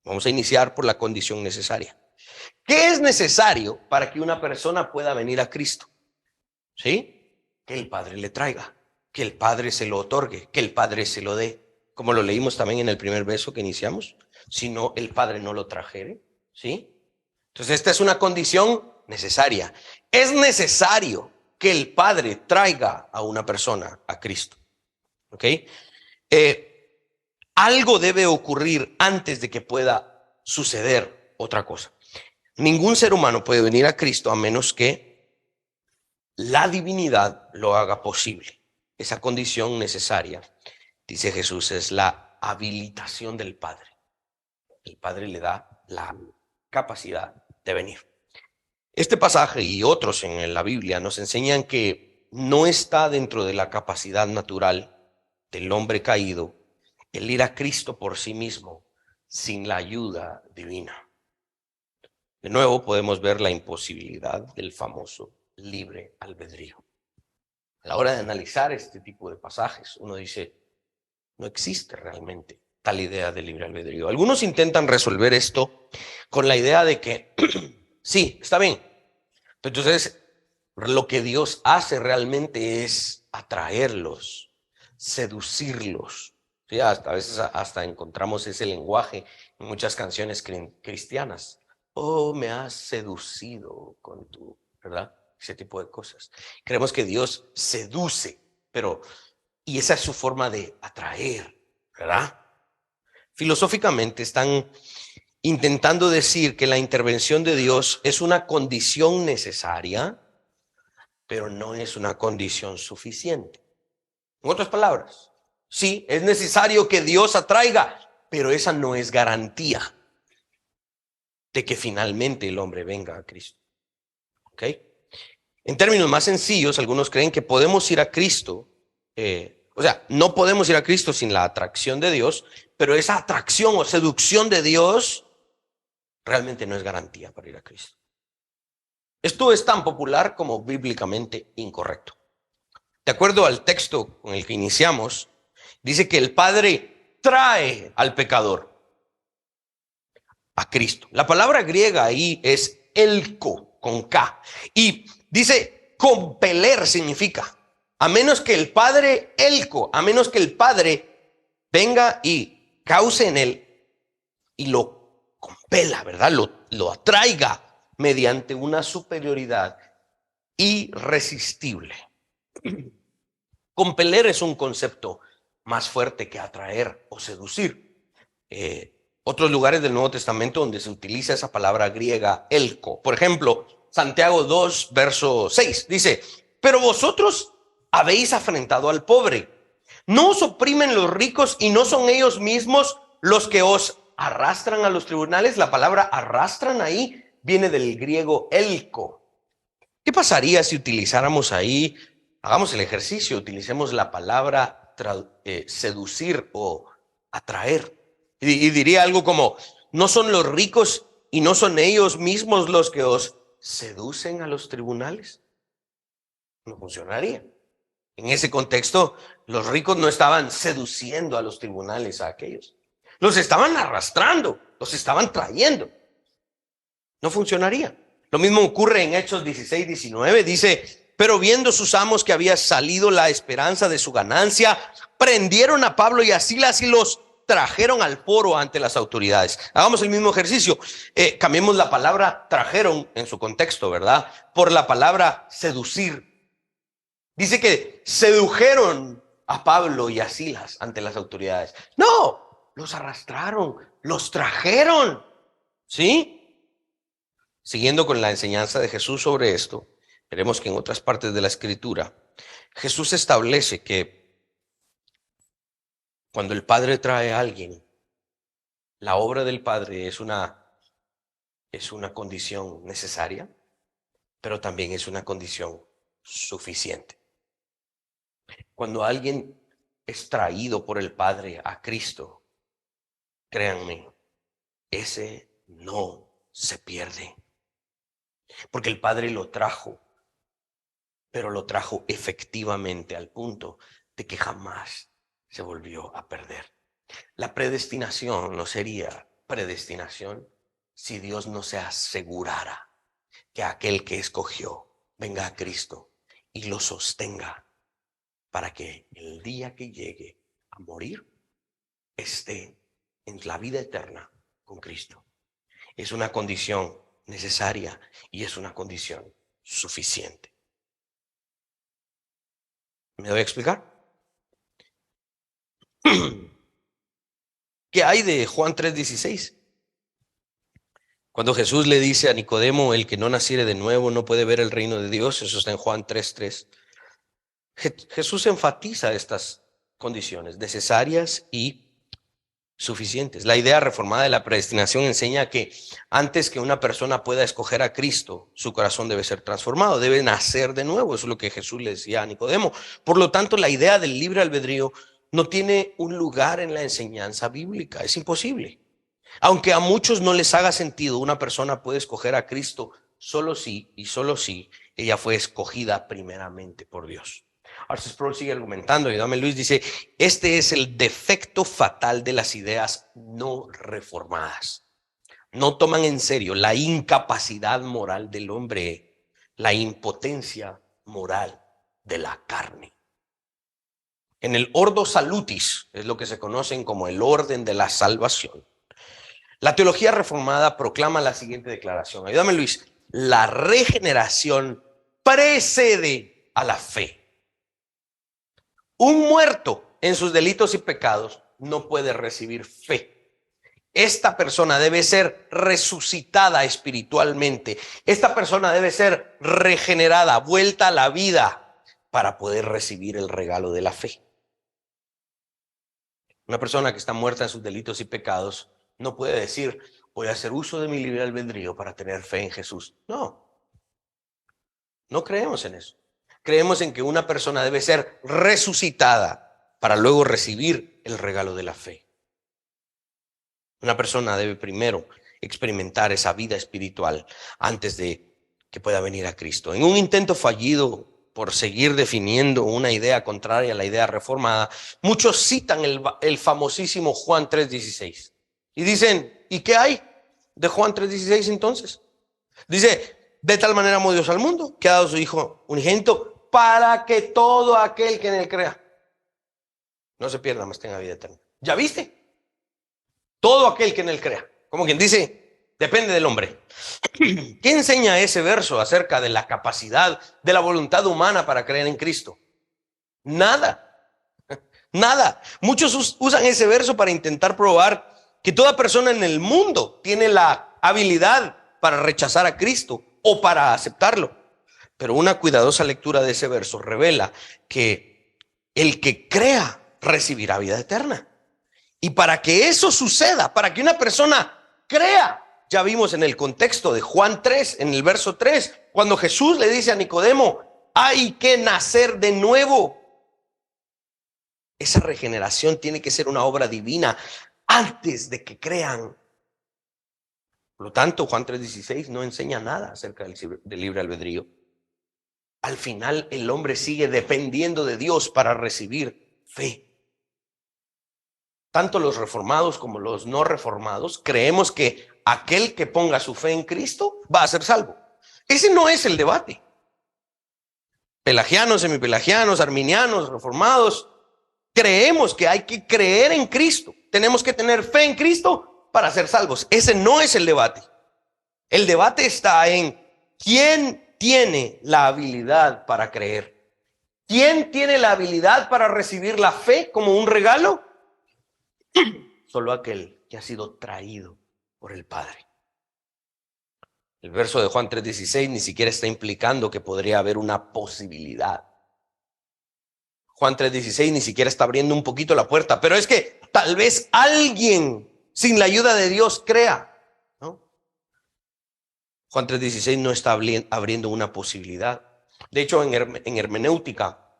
Vamos a iniciar por la condición necesaria. ¿Qué es necesario para que una persona pueda venir a Cristo? ¿Sí? Que el Padre le traiga, que el Padre se lo otorgue, que el Padre se lo dé. Como lo leímos también en el primer verso que iniciamos. Si no, el Padre no lo trajere. ¿Sí? Entonces esta es una condición necesaria. Es necesario que el Padre traiga a una persona a Cristo. ¿Ok? Algo debe ocurrir antes de que pueda suceder otra cosa. Ningún ser humano puede venir a Cristo a menos que la divinidad lo haga posible. Esa condición necesaria, dice Jesús, es la habilitación del Padre. El Padre le da la capacidad de venir. Este pasaje y otros en la Biblia nos enseñan que no está dentro de la capacidad natural del hombre caído el ir a Cristo por sí mismo sin la ayuda divina. De nuevo podemos ver la imposibilidad del famoso libre albedrío. A la hora de analizar este tipo de pasajes, uno dice, no existe realmente tal idea de libre albedrío. Algunos intentan resolver esto con la idea de que, sí, está bien, pero entonces lo que Dios hace realmente es atraerlos, seducirlos. Sí, a veces hasta encontramos ese lenguaje en muchas canciones cristianas. Oh, me has seducido con tu, ¿verdad? Ese tipo de cosas. Creemos que Dios seduce, pero, y esa es su forma de atraer, ¿verdad? Filosóficamente están intentando decir que la intervención de Dios es una condición necesaria, pero no es una condición suficiente. En otras palabras, sí, es necesario que Dios atraiga, pero esa no es garantía de que finalmente el hombre venga a Cristo. ¿Ok? En términos más sencillos, algunos creen que podemos ir a Cristo, no podemos ir a Cristo sin la atracción de Dios, pero esa atracción o seducción de Dios realmente no es garantía para ir a Cristo. Esto es tan popular como bíblicamente incorrecto. De acuerdo al texto con el que iniciamos, dice que el Padre trae al pecador a Cristo. La palabra griega ahí es elko, con K. Y dice compeler significa, a menos que el Padre elko, a menos que el Padre venga y cause en él y lo compela, ¿verdad? Lo atraiga mediante una superioridad irresistible. Compeler es un concepto más fuerte que atraer o seducir. Otros lugares del Nuevo Testamento donde se utiliza esa palabra griega elko. Por ejemplo, Santiago 2, verso 6, dice, pero vosotros habéis afrentado al pobre. ¿No os oprimen los ricos y no son ellos mismos los que os arrastran a los tribunales? La palabra arrastran ahí viene del griego elko. ¿Qué pasaría si utilizáramos ahí, hagamos el ejercicio, utilicemos la palabra seducir o atraer? Y diría algo como, ¿no son los ricos y no son ellos mismos los que os seducen a los tribunales? No funcionaría. En ese contexto, los ricos no estaban seduciendo a los tribunales a aquellos. Los estaban arrastrando, los estaban trayendo. No funcionaría. Lo mismo ocurre en Hechos 16, 19. Dice, pero viendo sus amos que había salido la esperanza de su ganancia, prendieron a Pablo y a Silas y los trajeron al foro ante las autoridades. Hagamos el mismo ejercicio. Cambiemos la palabra trajeron en su contexto, ¿verdad? Por la palabra seducir. Dice que sedujeron a Pablo y a Silas ante las autoridades. No, los arrastraron, los trajeron. ¿Sí? Siguiendo con la enseñanza de Jesús sobre esto, veremos que en otras partes de la Escritura, Jesús establece que cuando el Padre trae a alguien, la obra del Padre es una condición necesaria, pero también es una condición suficiente. Cuando alguien es traído por el Padre a Cristo, créanme, ese no se pierde, porque el Padre lo trajo pero lo trajo efectivamente al punto de que jamás se volvió a perder. La predestinación no sería predestinación si Dios no se asegurara que aquel que escogió venga a Cristo y lo sostenga para que el día que llegue a morir esté en la vida eterna con Cristo. Es una condición necesaria y es una condición suficiente. ¿Me doy a explicar? ¿Qué hay de Juan 3:16? Cuando Jesús le dice a Nicodemo, el que no naciere de nuevo no puede ver el reino de Dios. Eso está en Juan 3:3. Jesús enfatiza estas condiciones necesarias y suficientes. La idea reformada de la predestinación enseña que antes que una persona pueda escoger a Cristo, su corazón debe ser transformado, debe nacer de nuevo. Eso es lo que Jesús le decía a Nicodemo. Por lo tanto, la idea del libre albedrío no tiene un lugar en la enseñanza bíblica. Es imposible. Aunque a muchos no les haga sentido, una persona puede escoger a Cristo solo si y solo si ella fue escogida primeramente por Dios. R.C. Sproul sigue argumentando y Dame Luis dice, este es el defecto fatal de las ideas no reformadas. No toman en serio la incapacidad moral del hombre, la impotencia moral de la carne. En el Ordo Salutis, es lo que se conocen como el orden de la salvación, la teología reformada proclama la siguiente declaración. Ayúdame, Luis. La regeneración precede a la fe. Un muerto en sus delitos y pecados no puede recibir fe. Esta persona debe ser resucitada espiritualmente. Esta persona debe ser regenerada, vuelta a la vida para poder recibir el regalo de la fe. Una persona que está muerta en sus delitos y pecados no puede decir, voy a hacer uso de mi libre albedrío para tener fe en Jesús. No creemos en eso. Creemos en que una persona debe ser resucitada para luego recibir el regalo de la fe. Una persona debe primero experimentar esa vida espiritual antes de que pueda venir a Cristo. En un intento fallido por seguir definiendo una idea contraria a la idea reformada, muchos citan el famosísimo Juan 3:16. Y dicen, ¿y qué hay de Juan 3:16 entonces? Dice, de tal manera amó Dios al mundo, que ha dado a su Hijo unigénito, para que todo aquel que en él crea no se pierda, mas tenga vida eterna. ¿Ya viste? Todo aquel que en él crea. Como quien dice, depende del hombre. ¿Qué enseña ese verso acerca de la capacidad de la voluntad humana para creer en Cristo? Nada. Nada. Muchos usan ese verso para intentar probar que toda persona en el mundo tiene la habilidad para rechazar a Cristo o para aceptarlo. Pero una cuidadosa lectura de ese verso revela que el que crea recibirá vida eterna. Y para que eso suceda, para que una persona crea, ya vimos en el contexto de Juan 3, en el verso 3, cuando Jesús le dice a Nicodemo, hay que nacer de nuevo. Esa regeneración tiene que ser una obra divina antes de que crean. Por lo tanto, Juan 3:16 no enseña nada acerca del libre albedrío. Al final, el hombre sigue dependiendo de Dios para recibir fe. Tanto los reformados como los no reformados creemos que aquel que ponga su fe en Cristo va a ser salvo. Ese no es el debate. Pelagianos, semipelagianos, arminianos, reformados, creemos que hay que creer en Cristo. Tenemos que tener fe en Cristo para ser salvos. Ese no es el debate. El debate está en quién tiene la habilidad para creer. ¿Quién tiene la habilidad para recibir la fe como un regalo? Solo aquel que ha sido traído por el Padre. El verso de Juan 3:16 ni siquiera está implicando que podría haber una posibilidad. Juan 3:16 ni siquiera está abriendo un poquito la puerta, pero es que tal vez alguien sin la ayuda de Dios crea, ¿no? Juan 3:16 no está abriendo una posibilidad. De hecho, en hermenéutica,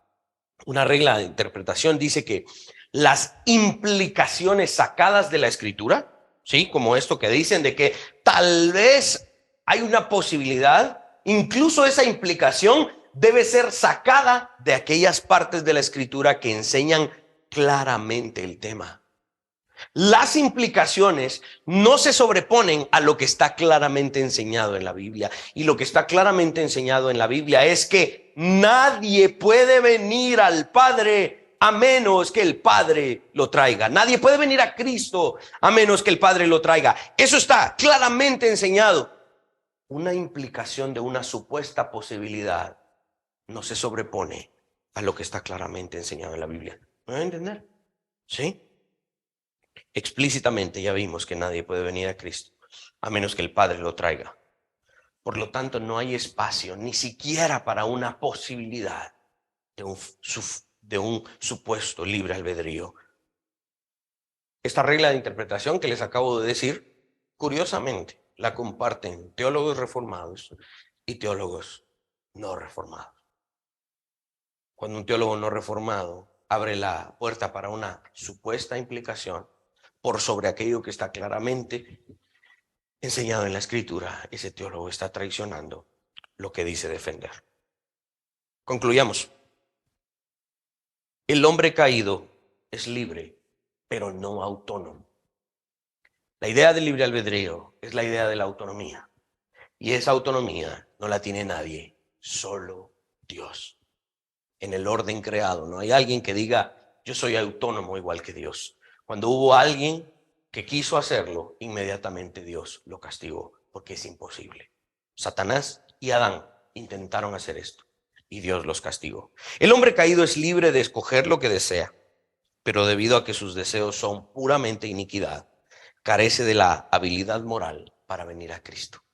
una regla de interpretación dice que las implicaciones sacadas de la escritura, ¿sí? Como esto que dicen de que tal vez hay una posibilidad, incluso esa implicación debe ser sacada de aquellas partes de la Escritura que enseñan claramente el tema. Las implicaciones no se sobreponen a lo que está claramente enseñado en la Biblia. Y lo que está claramente enseñado en la Biblia es que nadie puede venir al Padre a menos que el Padre lo traiga. Nadie puede venir a Cristo a menos que el Padre lo traiga. Eso está claramente enseñado. Una implicación de una supuesta posibilidad no se sobrepone a lo que está claramente enseñado en la Biblia. ¿Me van a entender? ¿Sí? Explícitamente ya vimos que nadie puede venir a Cristo a menos que el Padre lo traiga. Por lo tanto, no hay espacio ni siquiera para una posibilidad de un supuesto libre albedrío. Esta regla de interpretación que les acabo de decir, curiosamente, la comparten teólogos reformados y teólogos no reformados. Cuando un teólogo no reformado abre la puerta para una supuesta implicación por sobre aquello que está claramente enseñado en la Escritura, ese teólogo está traicionando lo que dice defender. Concluyamos. El hombre caído es libre, pero no autónomo. La idea del libre albedrío es la idea de la autonomía. Y esa autonomía no la tiene nadie, solo Dios. En el orden creado, no hay alguien que diga, yo soy autónomo igual que Dios. Cuando hubo alguien que quiso hacerlo, inmediatamente Dios lo castigó, porque es imposible. Satanás y Adán intentaron hacer esto, y Dios los castigó. El hombre caído es libre de escoger lo que desea, pero debido a que sus deseos son puramente iniquidad, carece de la habilidad moral para venir a Cristo.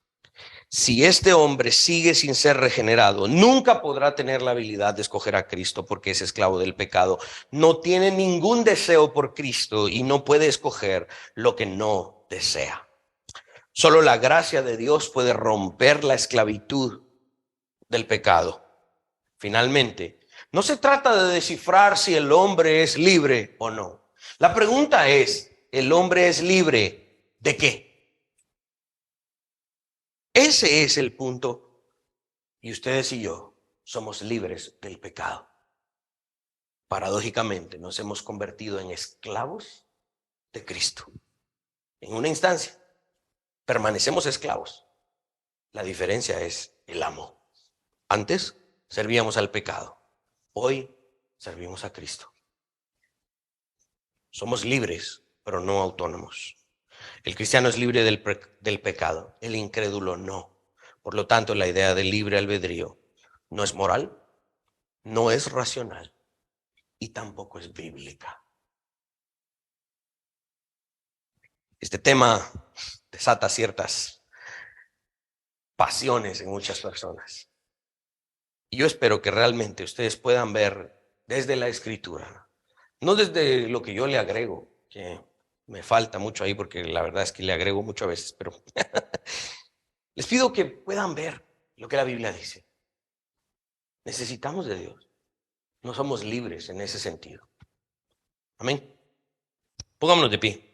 Si este hombre sigue sin ser regenerado, nunca podrá tener la habilidad de escoger a Cristo porque es esclavo del pecado. No tiene ningún deseo por Cristo y no puede escoger lo que no desea. Solo la gracia de Dios puede romper la esclavitud del pecado. Finalmente, no se trata de descifrar si el hombre es libre o no. La pregunta es, ¿el hombre es libre de qué? Ese es el punto. Y ustedes y yo somos libres del pecado. Paradójicamente, nos hemos convertido en esclavos de Cristo. En una instancia, permanecemos esclavos. La diferencia es el amo. Antes servíamos al pecado. Hoy servimos a Cristo. Somos libres, pero no autónomos. El cristiano es libre del pecado, el incrédulo no. Por lo tanto, la idea del libre albedrío no es moral, no es racional y tampoco es bíblica. Este tema desata ciertas pasiones en muchas personas. Y yo espero que realmente ustedes puedan ver desde la Escritura, no desde lo que yo le agrego, que me falta mucho ahí porque la verdad es que le agrego mucho a veces, pero les pido que puedan ver lo que la Biblia dice. Necesitamos de Dios. No somos libres en ese sentido. Amén. Pongámonos de pie.